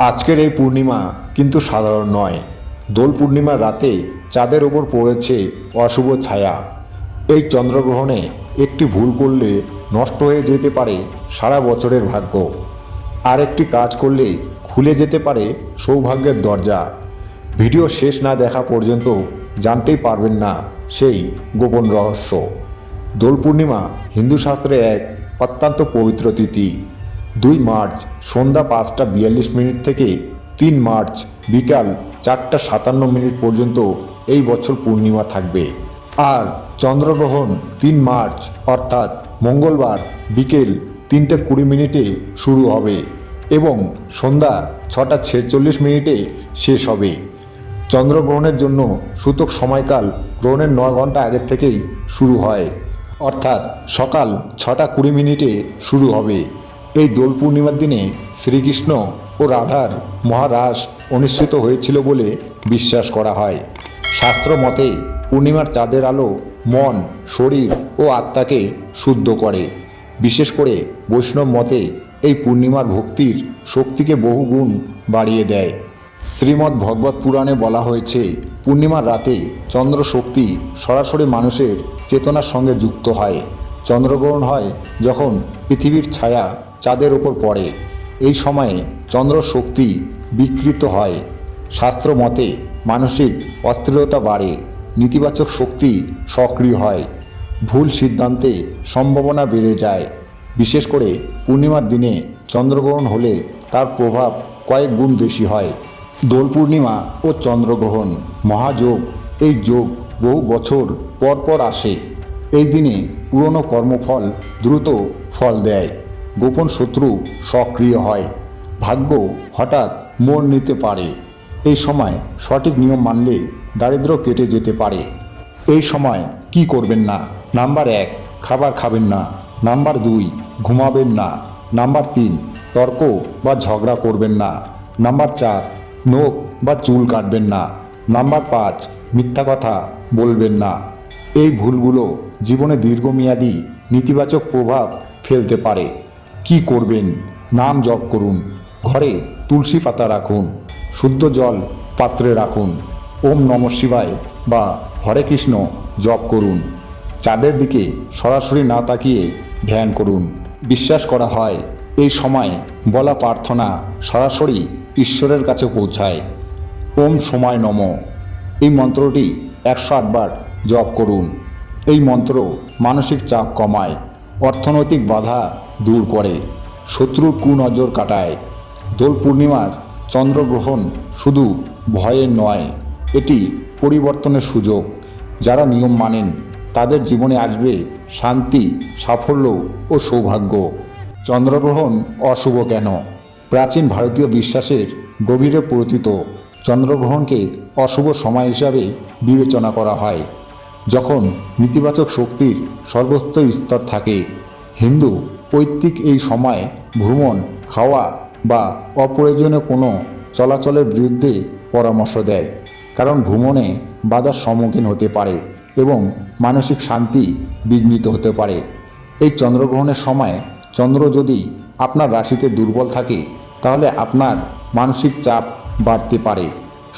আজকের এই পূর্ণিমা কিন্তু সাধারণ নয়। দোল পূর্ণিমার রাতে চাঁদের ওপর পড়েছে অশুভ ছায়া। এই চন্দ্রগ্রহণে একটি ভুল করলে নষ্ট হয়ে যেতে পারে সারা বছরের ভাগ্য। আর একটি কাজ করলে খুলে যেতে পারে সৌভাগ্যের দরজা। ভিডিও শেষ না দেখা পর্যন্ত জানতেই পারবেন না সেই গোপন রহস্য। দোল পূর্ণিমা হিন্দু শাস্ত্রে এক অত্যন্ত পবিত্র তিথি। 2 মার্চ সন্ধ্যা 5টা 42 মিনিট থেকে 3 মার্চ বিকাল 4টা 57 মিনিট পর্যন্ত এই বছর পূর্ণিমা থাকবে। আর চন্দ্রগ্রহণ 3 মার্চ অর্থাৎ মঙ্গলবার বিকেল 3টা 20 মিনিটে শুরু হবে এবং সন্ধ্যা 6টা 46 মিনিটে শেষ হবে। চন্দ্রগ্রহণের জন্য সূতক সময়কাল গ্রহণের 9 ঘন্টা আগের থেকেই শুরু হয়, অর্থাৎ সকাল 6টা 20 মিনিটে শুরু হবে। এই দোল পূর্ণিমার দিনে শ্রীকৃষ্ণ ও রাধার মহারাস অনুষ্ঠিত হয়েছিল বলে বিশ্বাস করা হয়। শাস্ত্র মতে পূর্ণিমার চাঁদের আলো মন, শরীর ও আত্মাকে শুদ্ধ করে। বিশেষ করে বৈষ্ণব মতে এই পূর্ণিমার ভক্তির শক্তিকে বহু গুণ বাড়িয়ে দেয়। শ্রীমদ্ ভগবত পুরাণে বলা হয়েছে, পূর্ণিমার রাতে চন্দ্র শক্তি সরাসরি মানুষের চেতনার সঙ্গে যুক্ত হয়। চন্দ্রগ্রহণ হয় যখন পৃথিবীর ছায়া চাঁদের ওপর পড়ে। এই সময়ে চন্দ্র শক্তি বিকৃত হয়। শাস্ত্র মতে মানসিক অস্থিরতা বাড়ে, নেতিবাচক শক্তি সক্রিয় হয়, ভুল সিদ্ধান্তে সম্ভাবনা বেড়ে যায়। বিশেষ করে পূর্ণিমার দিনে চন্দ্রগ্রহণ হলে তার প্রভাব কয়েক গুণ বেশি হয়। দোল পূর্ণিমা ও চন্দ্রগ্রহণ মহাযোগ। এই যোগ বহু বছর পর পর আসে। এই দিনে পুরনো কর্মফল দ্রুত ফল দেয়, গোপন শত্রু সক্রিয় হয়, ভাগ্য হঠাৎ মোড় নিতে পারে। এই সময় সঠিক নিয়ম মানলে দারিদ্র্য কেটে যেতে পারে। এই সময় কি করবেন না? নাম্বার 1, খাবার খাবেন না। নাম্বার 2, ঘুমাবেন না। নাম্বার 3, তর্ক বা ঝগড়া করবেন না। নাম্বার 4, নখ বা চুল কাটবেন না। নাম্বার 5, মিথ্যা কথা বলবেন না। এই ভুলগুলো জীবনে দীর্ঘমেয়াদী নেতিবাচক প্রভাব ফেলতে পারে। কি করবেন? নাম জপ করুন, ঘরে তুলসী পাতা রাখুন, শুদ্ধ জল পাত্রে রাখুন, ওম নমঃ শিবায় বা হরে কৃষ্ণ জপ করুন। চাঁদের দিকে সরাসরি না তাকিয়ে ধ্যান করুন। বিশ্বাস করা হয় এই সময় বলা প্রার্থনা সরাসরি ঈশ্বরের কাছে পৌঁছায়। ওম সময় নম, এই মন্ত্রটি 108 বার জপ করুন। এই মন্ত্র মানসিক চাপ কমায়, অর্থনৈতিক বাধা দূর করে, শত্রুর কুনজর কাটায়। দোল পূর্ণিমার চন্দ্রগ্রহণ শুধু ভয়ের নয়, এটি পরিবর্তনের সুযোগ। যারা নিয়ম মানেন তাদের জীবনে আসবে শান্তি, সাফল্য ও সৌভাগ্য। চন্দ্রগ্রহণ অশুভ কেন? প্রাচীন ভারতীয় বিশ্বাসের গভীরে পতিত চন্দ্রগ্রহণকে অশুভ সময় হিসাবে বিবেচনা করা হয়, যখন নেতিবাচক শক্তির সর্বোচ্চ স্তর থাকে। হিন্দু পৈতৃক এই সময় ভ্রমণ, খাওয়া বা অপ্রয়োজনীয় কোনো চলাচলের বিরুদ্ধে পরামর্শ দেয়, কারণ ভ্রমণে বাধার সম্মুখীন হতে পারে এবং মানসিক শান্তি বিঘ্নিত হতে পারে। এই চন্দ্রগ্রহণের সময় চন্দ্র যদি আপনার রাশিতে দুর্বল থাকে তাহলে আপনার মানসিক চাপ বাড়তে পারে,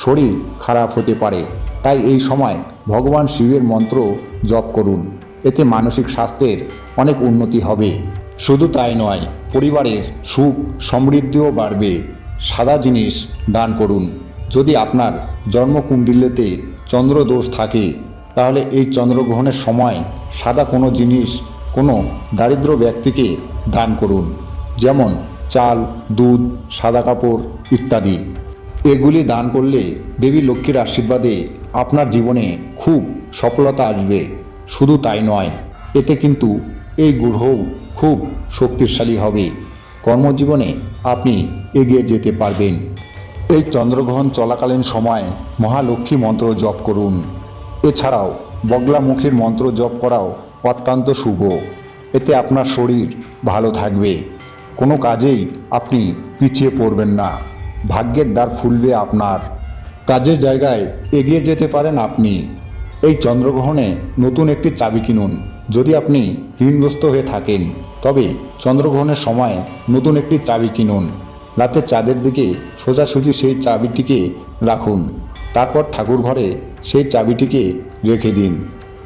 শরীর খারাপ হতে পারে। তাই এই সময় ভগবান শিবের মন্ত্র জপ করুন, এতে মানসিক স্বাস্থ্যের অনেক উন্নতি হবে। শুধু তাই নয়, পরিবারের সুখ সমৃদ্ধিও বাড়বে। সাদা জিনিস দান করুন। যদি আপনার জন্মকুণ্ডলিতে চন্দ্রদোষ থাকে তাহলে এই চন্দ্রগ্রহণের সময় সাদা কোনো জিনিস কোনো দারিদ্র ব্যক্তিকে দান করুন, যেমন চাল, দুধ, সাদা কাপড় ইত্যাদি। এগুলি দান করলে দেবী লক্ষ্মীর আশীর্বাদে আপনার জীবনে খুব সফলতা আসবে। শুধু তাই নয়, এতে কিন্তু এই গ্রহও খুব শক্তিশালী হবে। কর্মজীবনে আপনি এগিয়ে যেতে পারবেন। এই চন্দ্রগ্রহণ চলাকালীন সময় মহালক্ষ্মী মন্ত্র জপ করুন। এছাড়াও বগলামুখীর মন্ত্র জপ করাও অত্যন্ত শুভ। এতে আপনার শরীর ভালো থাকবে, কোনো কাজেই আপনি পিছিয়ে পড়বেন না, ভাগ্যের দ্বার খুলবে আপনার, কাজের জায়গায় এগিয়ে যেতে পারেন আপনি। এই চন্দ্রগ্রহণে নতুন একটি চাবি কিনুন। যদি আপনি ঋণগ্রস্ত হয়ে থাকেন তবে চন্দ্রগ্রহণের সময় নতুন একটি চাবি কিনুন। রাতে চাঁদের দিকে সোজাসুজি সেই চাবিটিকে রাখুন। তারপর ঠাকুর ঘরে সেই চাবিটিকে রেখে দিন।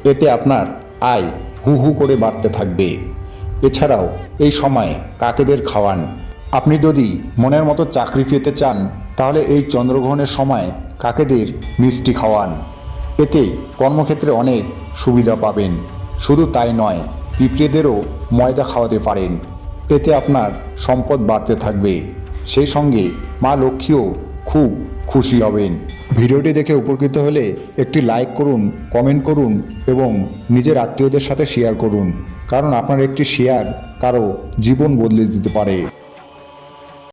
এতে আপনার আয় হু হু করে বাড়তে থাকবে। এছাড়াও এই সময় কাকেদের খাওয়ান। আপনি যদি মনের মতো চাকরি পেতে চান তাহলে এই চন্দ্রগ্রহণের সময় কাকেদের মিষ্টি খাওয়ান। এতে কর্মক্ষেত্রে অনেক সুবিধা পাবেন। শুধু তাই নয়, পিঁপড়েদেরও ময়দা খাওয়াতে পারেন। এতে আপনার সম্পদ বাড়তে থাকবে। সেই সঙ্গে মা লক্ষ্মীও খুব খুশি হবেন। ভিডিওটি দেখে উপকৃত হলে একটি লাইক করুন, কমেন্ট করুন এবং নিজের আত্মীয়দের সাথে শেয়ার করুন, কারণ আপনার একটি শেয়ার কারো জীবন বদলে দিতে পারে।